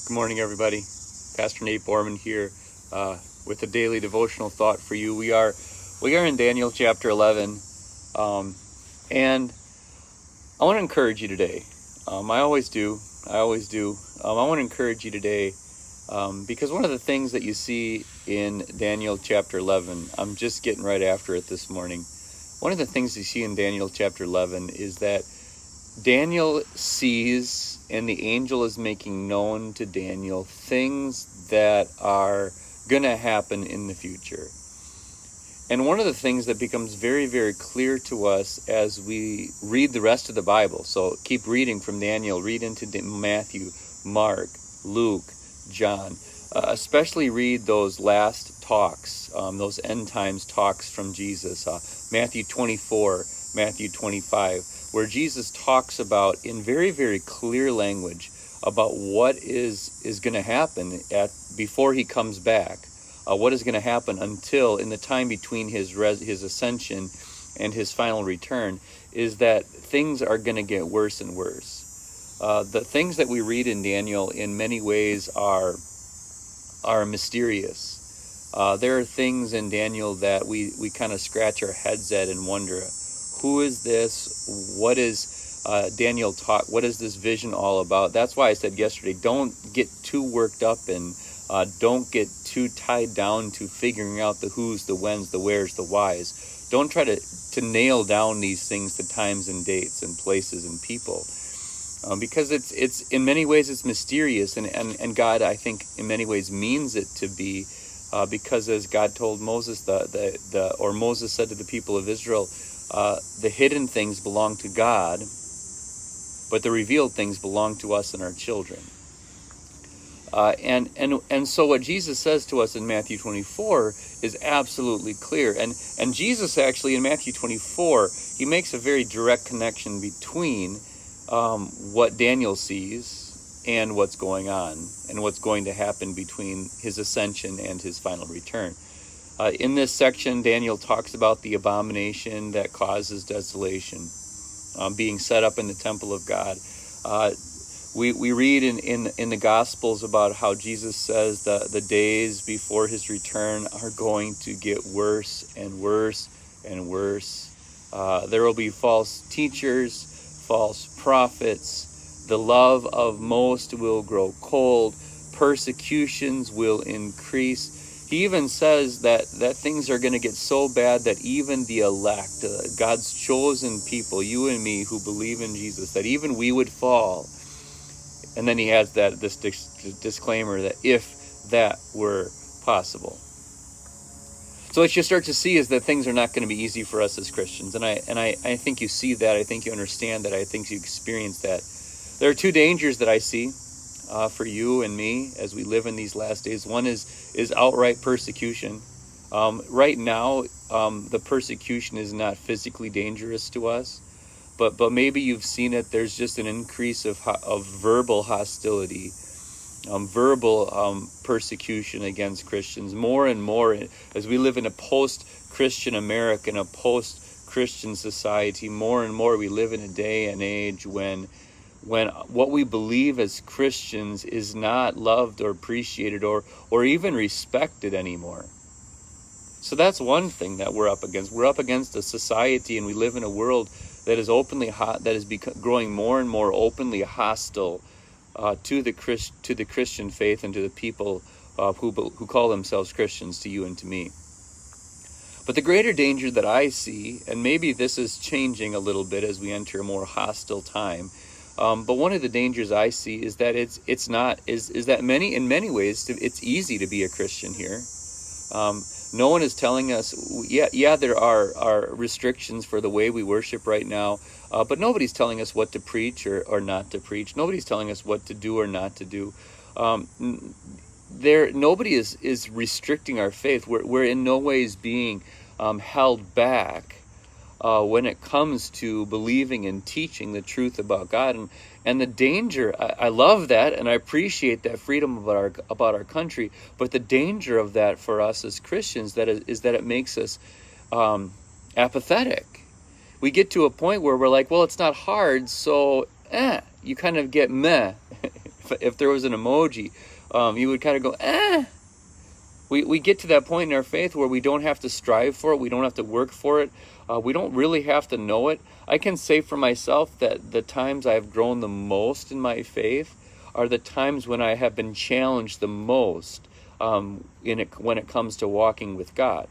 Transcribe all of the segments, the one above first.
Good morning, everybody. Pastor Nate Borman here with a daily devotional thought for you. We are in Daniel chapter 11, and I want to encourage you today. I always do. I want to encourage you today because one of the things that you see in Daniel chapter 11, I'm just getting right after it this morning. One of the things you see in Daniel chapter 11 is that Daniel sees, and the angel is making known to Daniel things that are going to happen in the future. And one of the things that becomes very, very clear to us as we read the rest of the Bible, so keep reading from Daniel, read into Matthew, Mark, Luke, John, especially read those last talks, those end times talks from Jesus, Matthew 24, Matthew 25, where Jesus talks about in very, very clear language about what is going to happen before he comes back, what is going to happen until in the time between his ascension and his final return, is that things are going to get worse and worse. The things that we read in Daniel in many ways are mysterious. There are things in Daniel that we kind of scratch our heads at and wonder, who is this? What is Daniel talk? What is this vision all about? That's why I said yesterday, don't get too worked up and don't get too tied down to figuring out the who's, the whens, the where's, the whys. Don't try to nail down these things, the times and dates and places and people, because it's in many ways it's mysterious, and God, I think, in many ways means it to be, because as God told Moses, or Moses said to the people of Israel, the hidden things belong to God, but the revealed things belong to us and our children. And so what Jesus says to us in Matthew 24 is absolutely clear. And Jesus actually in Matthew 24, he makes a very direct connection between what Daniel sees and what's going on and what's going to happen between his ascension and his final return. In this section, Daniel talks about the abomination that causes desolation being set up in the temple of God. We read in the Gospels about how Jesus says the days before his return are going to get worse and worse and worse. There will be false teachers, false prophets. The love of most will grow cold. Persecutions will increase. He even says that things are going to get so bad that even the elect, God's chosen people, you and me who believe in Jesus, that even we would fall. And then he has this disclaimer that if that were possible. So what you start to see is that things are not going to be easy for us as Christians. And I think you see that. I think you understand that. I think you experience that. There are two dangers that I see for you and me as we live in these last days. One is outright persecution. Right now, the persecution is not physically dangerous to us, but maybe you've seen it. There's just an increase of verbal hostility, verbal persecution against Christians. More and more, as we live in a post-Christian America, in a post-Christian society, more and more we live in a day and age when what we believe as Christians is not loved or appreciated or even respected anymore. So that's one thing that we're up against. We're up against a society, and we live in a world that is growing more and more openly hostile to the Christian faith and to the people who call themselves Christians, to you and to me. But the greater danger that I see, and maybe this is changing a little bit as we enter a more hostile time, but one of the dangers I see is that it's not that in many ways it's easy to be a Christian here. No one is telling us, there are restrictions for the way we worship right now, but nobody's telling us what to preach or not to preach. Nobody's telling us what to do or not to do. Nobody is restricting our faith. We're in no ways being held back when it comes to believing and teaching the truth about God. And the danger, I love that, and I appreciate that freedom about our country, but the danger of that for us as Christians is that it makes us apathetic. We get to a point where we're like, well, it's not hard, so you kind of get meh, if there was an emoji, you would kind of go, eh. We get to that point in our faith where we don't have to strive for it. We don't have to work for it. We don't really have to know it. I can say for myself that the times I've grown the most in my faith are the times when I have been challenged the most when it comes to walking with God.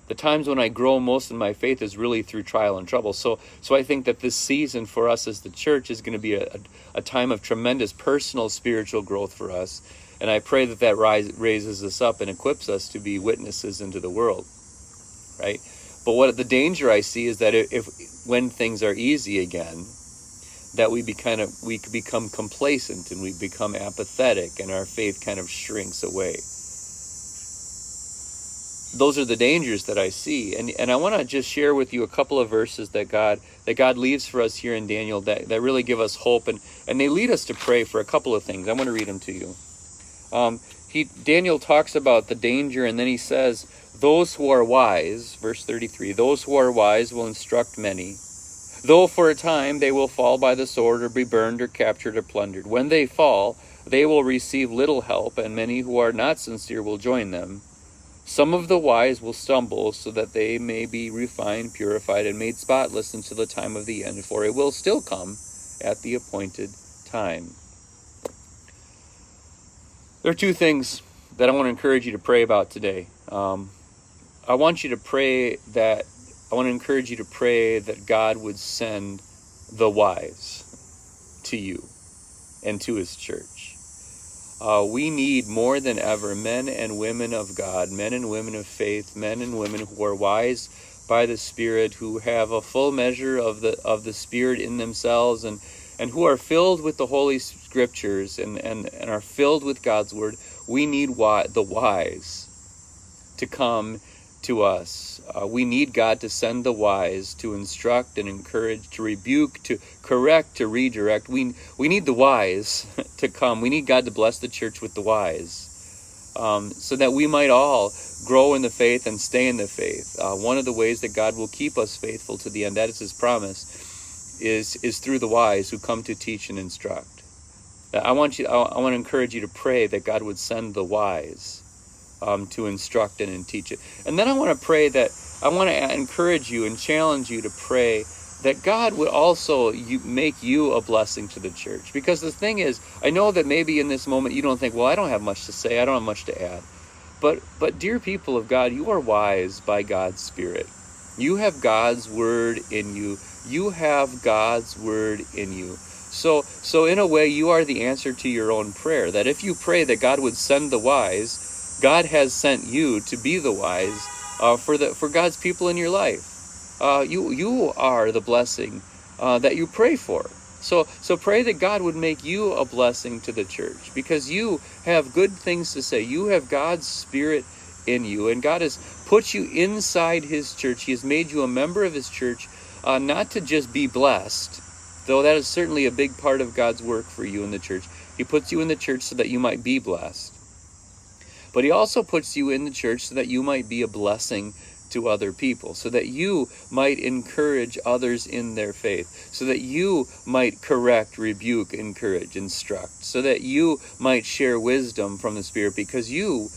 The times when I grow most in my faith is really through trial and trouble. So I think that this season for us as the church is going to be a time of tremendous personal spiritual growth for us. And I pray that raises us up and equips us to be witnesses into the world, right? But what the danger I see is that when things are easy again, that we become complacent and we become apathetic and our faith kind of shrinks away. Those are the dangers that I see. And I want to just share with you a couple of verses that God leaves for us here in Daniel that really give us hope, and they lead us to pray for a couple of things. I want to read them to you. Daniel talks about the danger, and then he says, those who are wise, verse 33, those who are wise will instruct many. Though for a time they will fall by the sword or be burned or captured or plundered. When they fall, they will receive little help, and many who are not sincere will join them. Some of the wise will stumble, so that they may be refined, purified, and made spotless until the time of the end, for it will still come at the appointed time. There are two things that I want to encourage you to pray about today. I want to encourage you to pray that God would send the wise to you and to his church. We need more than ever men and women of God, men and women of faith, men and women who are wise by the Spirit, who have a full measure of the Spirit in themselves, and who are filled with the Holy Scriptures and are filled with God's Word. We need the wise to come to us. We need God to send the wise to instruct and encourage, to rebuke, to correct, to redirect. We need the wise to come. We need God to bless the church with the wise, so that we might all grow in the faith and stay in the faith. One of the ways that God will keep us faithful to the end, that is his promise, is through the wise who come to teach and instruct. I want to encourage you to pray that God would send the wise to instruct and teach it. And then I want to encourage you and challenge you to pray that God would also make you a blessing to the church. Because the thing is, I know that maybe in this moment you don't think, well, I don't have much to say, I don't have much to add. But dear people of God, you are wise by God's Spirit. You have God's Word in you. You have God's Word in you. So in a way, you are the answer to your own prayer. That if you pray that God would send the wise, God has sent you to be the wise for God's people in your life. You are the blessing that you pray for. So pray that God would make you a blessing to the church, because you have good things to say. You have God's Spirit in you, and God has put you inside his church. He has made you a member of his church, not to just be blessed, though that is certainly a big part of God's work for you in the church. He puts you in the church so that you might be blessed. But he also puts you in the church so that you might be a blessing to other people, so that you might encourage others in their faith, so that you might correct, rebuke, encourage, instruct, so that you might share wisdom from the Spirit, because you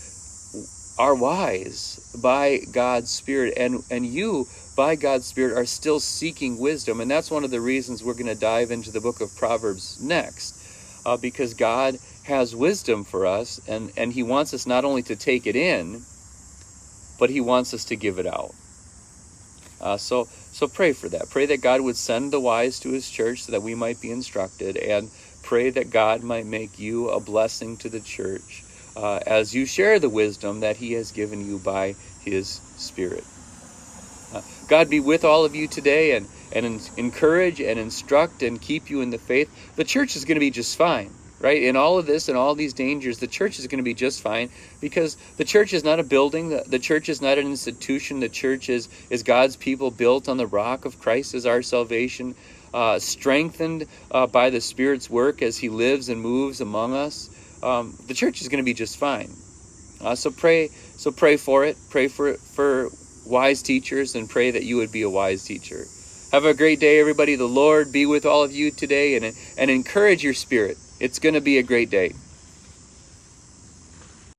are wise by God's Spirit, and you, by God's Spirit, are still seeking wisdom. And that's one of the reasons we're going to dive into the book of Proverbs next, because God has wisdom for us, and he wants us not only to take it in, but he wants us to give it out. So pray for that. Pray that God would send the wise to his church so that we might be instructed, and pray that God might make you a blessing to the church as you share the wisdom that he has given you by his Spirit. God be with all of you today, and encourage and instruct and keep you in the faith. The church is going to be just fine. Right? In all of this and all these dangers, the church is going to be just fine, because the church is not a building. The church is not an institution. The church is God's people built on the rock of Christ as our salvation, strengthened by the Spirit's work as he lives and moves among us. The church is going to be just fine. So pray for it. Pray for wise teachers, and pray that you would be a wise teacher. Have a great day, everybody. The Lord be with all of you today, and encourage your spirit. It's going to be a great day.